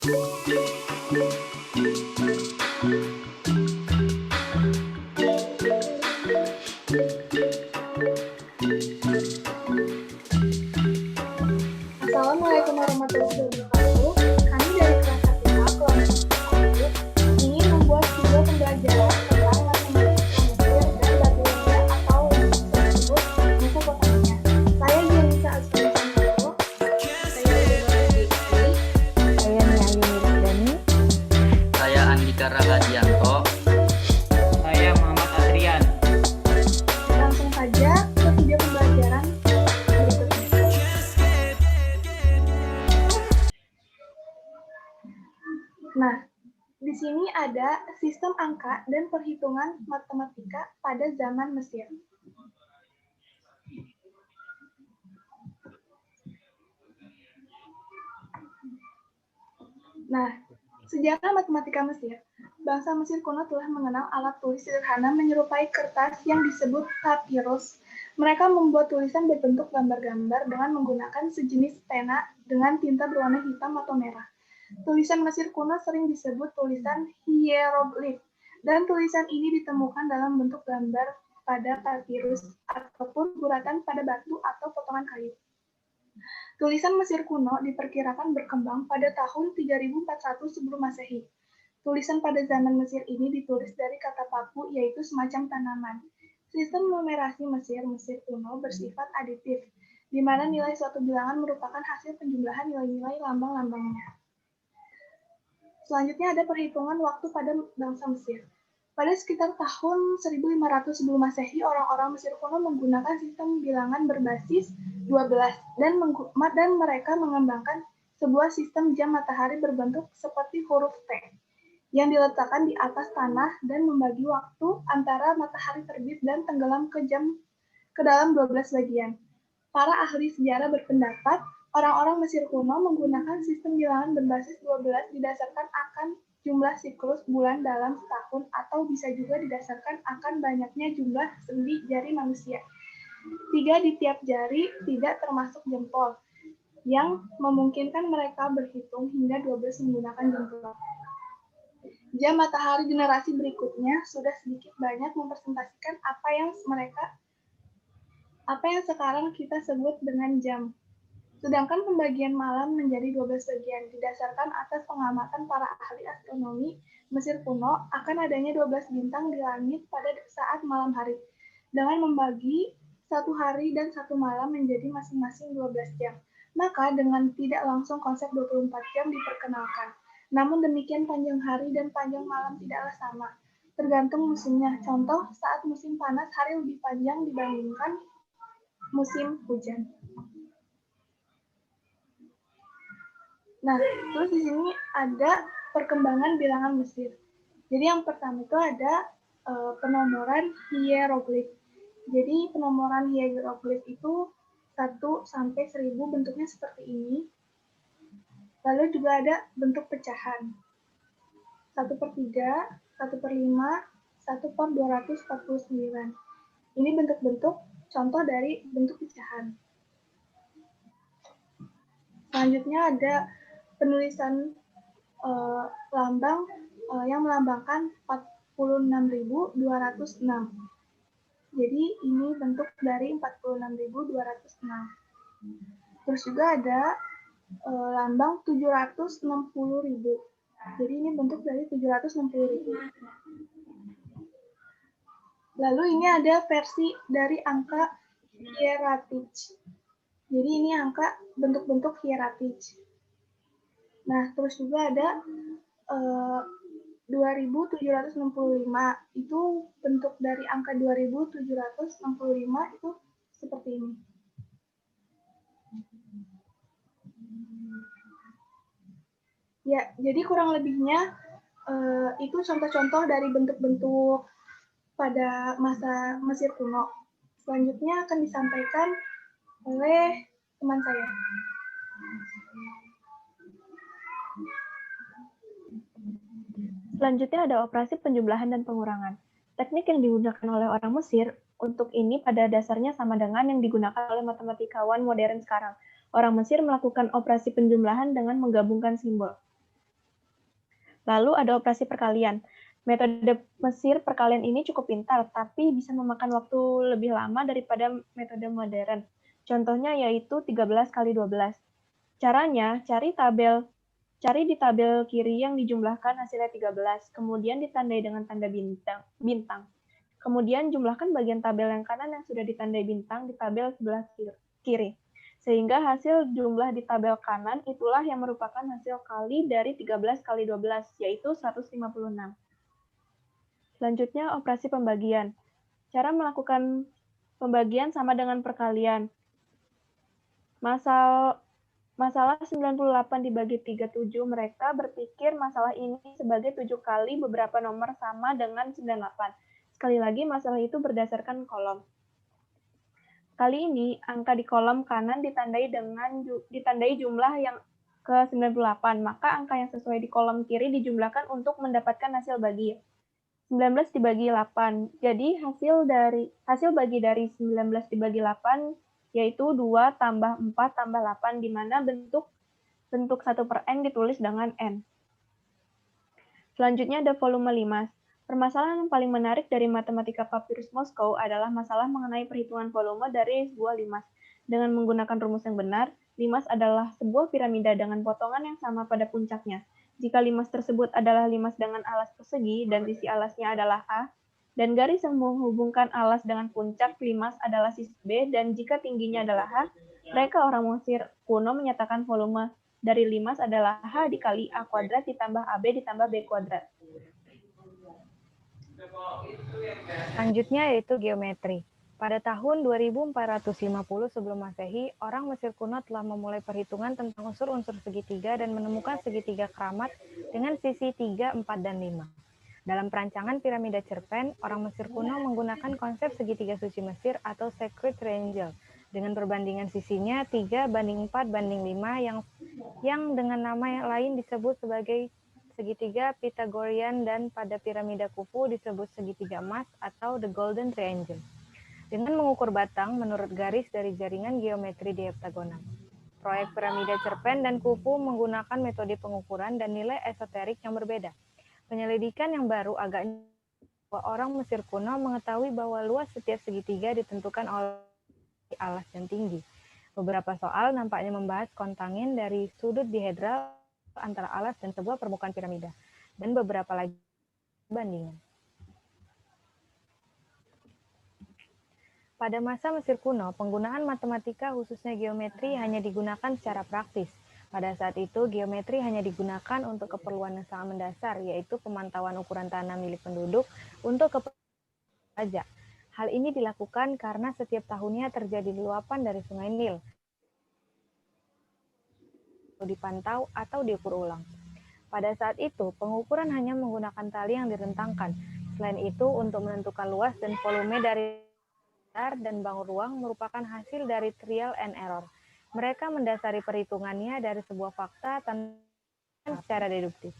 Assalamualaikum warahmatullahi wabarakatuh. Kami dari kelas 1A kelompok 1 ingin membuat video pembelajaran tentang matematika Mesir dan Babilonia atau yang bisa disebut Mesopotamia. Saya Jenisa Asfianto. Saya Deborah Diki. Saya Nia Yunisdani. Saya Andika Rahadianto. Saya Muhammad Adrian. Langsung saja ke video pembelajaran berikutnya. Nah, di sini ada sistem angka dan perhitungan matematika pada zaman Mesir. Nah, sejarah matematika Mesir. Bangsa Mesir kuno telah mengenal alat tulis sederhana menyerupai kertas yang disebut papirus. Mereka membuat tulisan berbentuk gambar-gambar dengan menggunakan sejenis pena dengan tinta berwarna hitam atau merah. Tulisan Mesir kuno sering disebut tulisan hieroglif, dan tulisan ini ditemukan dalam bentuk gambar pada papirus ataupun guratan pada batu atau potongan kayu. Tulisan Mesir kuno diperkirakan berkembang pada tahun 3400 sebelum Masehi. Tulisan pada zaman Mesir ini ditulis dari kata paku, yaitu semacam tanaman. Sistem numerasi Mesir kuno bersifat aditif, di mana nilai suatu bilangan merupakan hasil penjumlahan nilai-nilai lambang-lambangnya. Selanjutnya ada perhitungan waktu pada bangsa Mesir. Pada sekitar tahun 1500 sebelum Masehi, orang-orang Mesir kuno menggunakan sistem bilangan berbasis 12 dan mereka mengembangkan sebuah sistem jam matahari berbentuk seperti huruf T yang diletakkan di atas tanah dan membagi waktu antara matahari terbit dan tenggelam ke dalam 12 bagian. Para ahli sejarah berpendapat orang-orang Mesir kuno menggunakan sistem bilangan berbasis 12 didasarkan akan jumlah siklus bulan dalam setahun atau bisa juga didasarkan akan banyaknya jumlah sendi jari manusia. 3 di tiap jari tidak termasuk jempol, yang memungkinkan mereka berhitung hingga 12 menggunakan jempol. Jam matahari generasi berikutnya sudah sedikit banyak mempresentasikan apa yang sekarang kita sebut dengan jam. Sedangkan pembagian malam menjadi 12 bagian didasarkan atas pengamatan para ahli astronomi Mesir kuno akan adanya 12 bintang di langit pada saat malam hari, dengan membagi satu hari dan satu malam menjadi masing-masing 12 jam. Maka dengan tidak langsung konsep 24 jam diperkenalkan. Namun demikian panjang hari dan panjang malam tidaklah sama, tergantung musimnya. Contoh, saat musim panas hari lebih panjang dibandingkan musim hujan. Nah, terus di sini ada perkembangan bilangan Mesir. Jadi yang pertama itu ada penomoran hieroglif. Jadi penomoran hieroglif itu 1 sampai 1000 bentuknya seperti ini. Lalu juga ada bentuk pecahan. 1/3, 1/5, 1/249. Ini bentuk-bentuk contoh dari bentuk pecahan. Selanjutnya ada penulisan lambang yang melambangkan 46.206. Jadi ini bentuk dari 46.206. Terus juga ada lambang 760.000. Jadi ini bentuk dari 760.000. Lalu ini ada versi dari angka hieratic. Jadi ini angka bentuk-bentuk hieratic. Nah, terus juga ada 2765. Itu bentuk dari angka 2765 itu seperti ini. Ya, jadi kurang lebihnya itu contoh-contoh dari bentuk-bentuk pada masa Mesir kuno. Selanjutnya akan disampaikan oleh teman saya. Selanjutnya ada operasi penjumlahan dan pengurangan. Teknik yang digunakan oleh orang Mesir untuk ini pada dasarnya sama dengan yang digunakan oleh matematikawan modern sekarang. Orang Mesir melakukan operasi penjumlahan dengan menggabungkan simbol. Lalu ada operasi perkalian. Metode Mesir perkalian ini cukup pintar, tapi bisa memakan waktu lebih lama daripada metode modern. Contohnya yaitu 13 kali 12. Caranya, cari di tabel kiri yang dijumlahkan hasilnya 13, kemudian ditandai dengan tanda bintang. Kemudian jumlahkan bagian tabel yang kanan yang sudah ditandai bintang di tabel sebelah kiri. Sehingga hasil jumlah di tabel kanan itulah yang merupakan hasil kali dari 13 kali 12, yaitu 156. Selanjutnya, operasi pembagian. Cara melakukan pembagian sama dengan perkalian. Masalah 98 dibagi 37, mereka berpikir masalah ini sebagai 7 kali beberapa nomor sama dengan 98. Sekali lagi, masalah itu berdasarkan kolom. Kali ini, angka di kolom kanan ditandai jumlah yang ke 98, maka angka yang sesuai di kolom kiri dijumlahkan untuk mendapatkan hasil bagi. 19 dibagi 8. Jadi hasil bagi dari 19 dibagi 8 yaitu 2 tambah 4 tambah 8, di mana bentuk 1/n ditulis dengan n. Selanjutnya ada volume limas. Permasalahan yang paling menarik dari matematika papirus Moskow adalah masalah mengenai perhitungan volume dari sebuah limas. Dengan menggunakan rumus yang benar, limas adalah sebuah piramida dengan potongan yang sama pada puncaknya. Jika limas tersebut adalah limas dengan alas persegi dan sisi alasnya adalah A, dan garis yang menghubungkan alas dengan puncak limas adalah sisi B, dan jika tingginya adalah H, mereka orang Mesir kuno menyatakan volume dari limas adalah H dikali A kuadrat ditambah AB ditambah B kuadrat. Selanjutnya yaitu geometri. Pada tahun 2450 sebelum Masehi, orang Mesir kuno telah memulai perhitungan tentang unsur-unsur segitiga dan menemukan segitiga keramat dengan sisi 3, 4, dan 5. Dalam perancangan piramida cerpen, orang Mesir kuno menggunakan konsep segitiga suci Mesir atau sacred triangle dengan perbandingan sisinya 3:4:5 yang dengan nama lain disebut sebagai segitiga Pythagorean, dan pada piramida Khufu disebut segitiga emas atau the golden triangle. Dengan mengukur batang menurut garis dari jaringan geometri di heptagonal. Proyek piramida cerpen dan Khufu menggunakan metode pengukuran dan nilai esoterik yang berbeda. Penyelidikan yang baru agaknya bahwa orang Mesir kuno mengetahui bahwa luas setiap segitiga ditentukan oleh alas dan tinggi. Beberapa soal nampaknya membahas kontangent dari sudut dihedral antara alas dan sebuah permukaan piramida, dan beberapa lagi bandingan. Pada masa Mesir kuno, penggunaan matematika khususnya geometri hanya digunakan secara praktis. Pada saat itu, geometri hanya digunakan untuk keperluan yang sangat mendasar, yaitu pemantauan ukuran tanah milik penduduk untuk keperluan pajak. Hal ini dilakukan karena setiap tahunnya terjadi luapan dari Sungai Nil, dipantau atau diukur ulang. Pada saat itu, pengukuran hanya menggunakan tali yang direntangkan. Selain itu, untuk menentukan luas dan volume dari dasar dan bangun ruang merupakan hasil dari trial and error. Mereka mendasari perhitungannya dari sebuah fakta secara deduktif.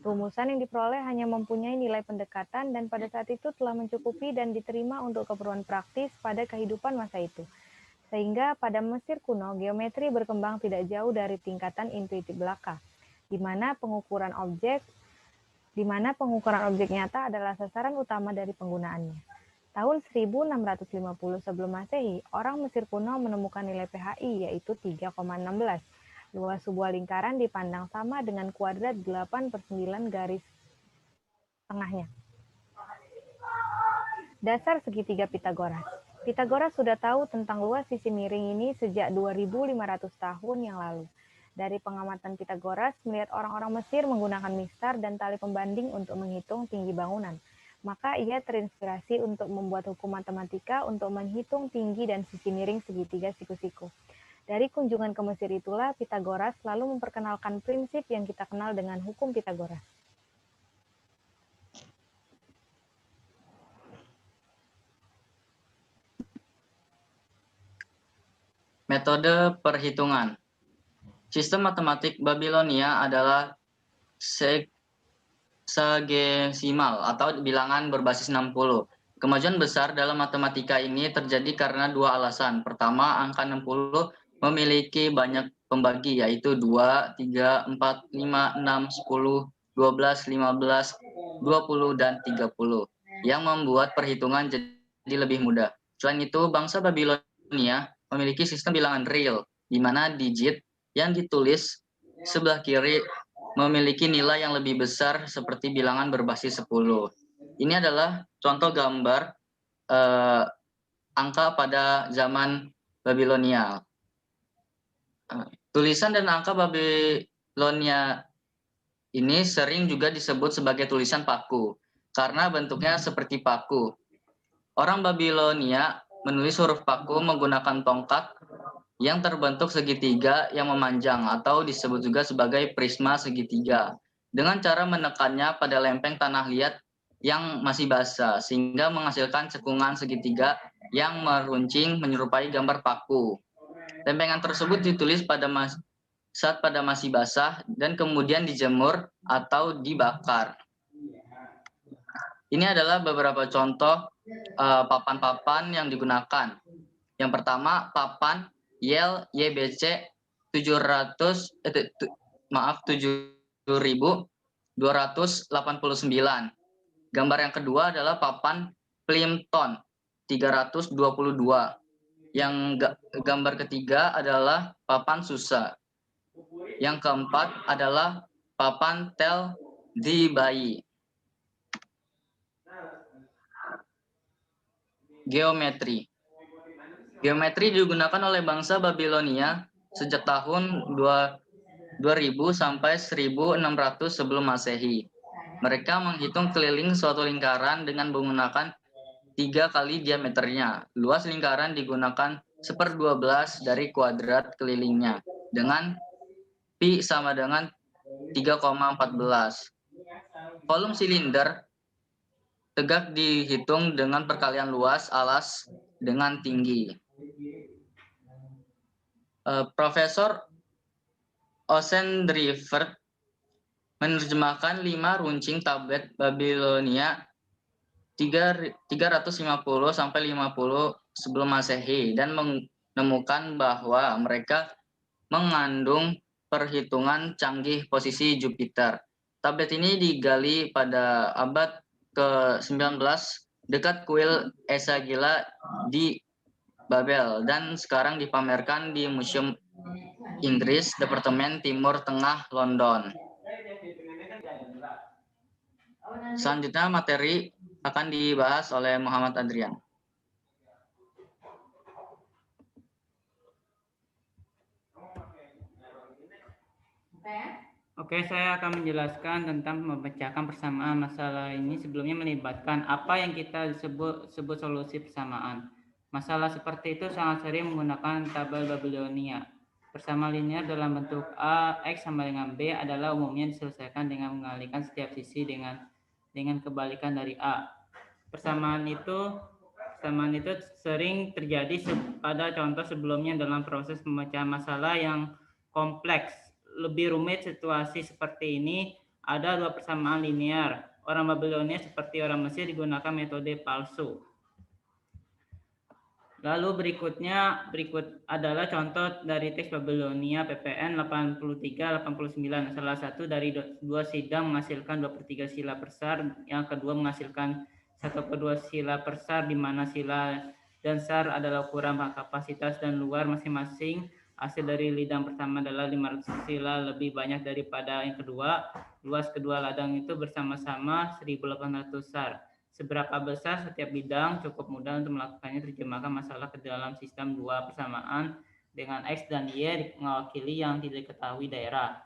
Rumusan yang diperoleh hanya mempunyai nilai pendekatan dan pada saat itu telah mencukupi dan diterima untuk keperluan praktis pada kehidupan masa itu. Sehingga pada Mesir kuno, geometri berkembang tidak jauh dari tingkatan intuitif belaka, di mana pengukuran objek nyata adalah sasaran utama dari penggunaannya. Tahun 1650 sebelum Masehi, orang Mesir kuno menemukan nilai PHI yaitu 3,16. Luas sebuah lingkaran dipandang sama dengan kuadrat 8/9 garis tengahnya. Dasar segitiga Pythagoras. Pythagoras sudah tahu tentang luas sisi miring ini sejak 2500 tahun yang lalu. Dari pengamatan Pythagoras melihat orang-orang Mesir menggunakan mistar dan tali pembanding untuk menghitung tinggi bangunan. Maka ia terinspirasi untuk membuat hukum matematika untuk menghitung tinggi dan sisi miring segitiga siku-siku. Dari kunjungan ke Mesir itulah Pythagoras lalu memperkenalkan prinsip yang kita kenal dengan hukum Pythagoras. Metode perhitungan. Sistem matematik Babilonia adalah sexagesimal atau bilangan berbasis 60. Kemajuan besar dalam matematika ini terjadi karena dua alasan. Pertama, angka 60 memiliki banyak pembagi, yaitu 2, 3, 4, 5, 6, 10, 12, 15, 20, dan 30 yang membuat perhitungan jadi lebih mudah. Selain itu, bangsa Babilonia memiliki sistem bilangan real, di mana digit yang ditulis sebelah kiri memiliki nilai yang lebih besar seperti bilangan berbasis 10. Ini adalah contoh gambar angka pada zaman Babilonia. Tulisan dan angka Babilonia ini sering juga disebut sebagai tulisan paku, karena bentuknya seperti paku. Orang Babilonia menulis huruf paku menggunakan tongkat yang terbentuk segitiga yang memanjang atau disebut juga sebagai prisma segitiga dengan cara menekannya pada lempeng tanah liat yang masih basah sehingga menghasilkan cekungan segitiga yang meruncing menyerupai gambar paku. Lempengan tersebut ditulis saat pada masih basah dan kemudian dijemur atau dibakar. Ini adalah beberapa contoh papan-papan yang digunakan. Yang pertama, papan Yale YBC 7.289. Gambar yang kedua adalah papan Plimpton 322. Yang gambar ketiga adalah papan Susa. Yang keempat adalah papan Tel Dibai. Geometri. Geometri digunakan oleh bangsa Babilonia sejak tahun 2000 sampai 1600 sebelum Masehi. Mereka menghitung keliling suatu lingkaran dengan menggunakan 3 kali diameternya. Luas lingkaran digunakan 1/12 dari kuadrat kelilingnya dengan pi sama dengan 3,14. Kolom silinder tegak dihitung dengan perkalian luas alas dengan tinggi. Profesor Osendriver menerjemahkan 5 runcing tablet Babilonia 350 sampai 50 sebelum Masehi dan menemukan bahwa mereka mengandung perhitungan canggih posisi Jupiter. Tablet ini digali pada abad ke-19 dekat kuil Esagila di Babel dan sekarang dipamerkan di Museum Inggris, Departemen Timur Tengah, London. Selanjutnya materi akan dibahas oleh Muhammad Adrian. Oke, saya akan menjelaskan tentang memecahkan persamaan. Masalah ini sebelumnya melibatkan apa yang kita sebut solusi persamaan. Masalah seperti itu sangat sering menggunakan tabel Babilonia. Persamaan linear dalam bentuk A, X sama dengan B adalah umumnya diselesaikan dengan mengalihkan setiap sisi dengan kebalikan dari A. Persamaan itu sering terjadi pada contoh sebelumnya dalam proses pemecahan masalah yang kompleks. Lebih rumit situasi seperti ini, ada 2 persamaan linear. Orang Babilonia seperti orang Mesir digunakan metode palsu. Lalu berikut adalah contoh dari teks Babilonia PPN 83-89. Salah satu dari 2 sidang menghasilkan 2/3 sila persar, yang kedua menghasilkan 1/2 sila persar, di mana sila dan sar adalah ukuran kapasitas dan luar masing-masing. Hasil dari lidang pertama adalah 500 sila, lebih banyak daripada yang kedua. Luas kedua ladang itu bersama-sama 1.800 sar. Seberapa besar setiap bidang cukup mudah untuk melakukannya. Terjemahkan masalah ke dalam sistem 2 persamaan dengan X dan Y mewakili yang tidak diketahui daerah.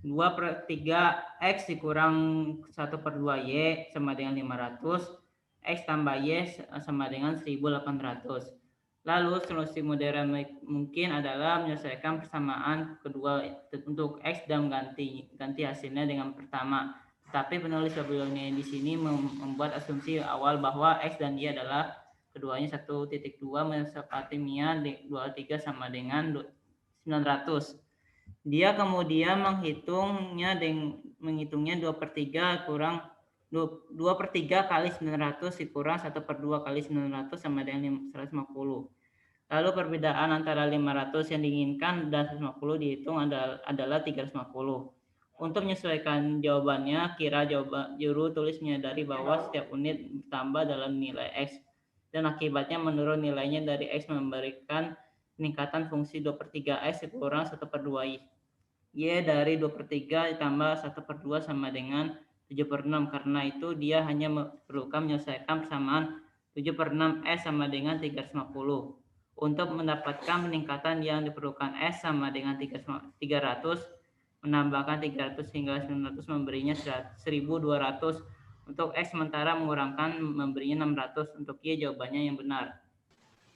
2/3 X dikurang 1/2 Y sama dengan 500. X tambah Y sama dengan 1.800. Lalu solusi modern mungkin adalah menyelesaikan persamaan kedua untuk X dan ganti hasilnya dengan pertama. Tapi penulis Babilonia di sini membuat asumsi awal bahwa X dan Y adalah keduanya 1.2 Mesopotamia 23 sama dengan 900. Dia kemudian menghitungnya 2/3 kurang 2/3 kali 900 dikurang 1/2 kali 900 sama dengan 150. Lalu perbedaan antara 500 yang diinginkan dan 150 dihitung adalah 350. Untuk menyesuaikan jawabannya, kira juru tulis menyadari bahwa setiap unit bertambah dalam nilai X, dan akibatnya menurun nilainya dari X memberikan peningkatan fungsi 2/3X kurang 1/2Y. Y dari 2/3 ditambah 1/2 sama dengan 7/6. Karena itu dia hanya perlukan menyelesaikan persamaan 7/6 S sama dengan 350. Untuk mendapatkan peningkatan yang diperlukan S sama dengan 300, menambahkan 300 hingga 900 memberinya 1200. Untuk X sementara mengurangkan memberinya 600. Untuk Y jawabannya yang benar.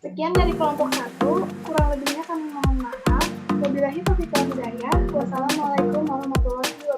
Sekian dari kelompok 1, kurang lebihnya kami mohon maaf. Wabillahi taufiq wal hidayah. Wassalamualaikum warahmatullahi wabarakatuh.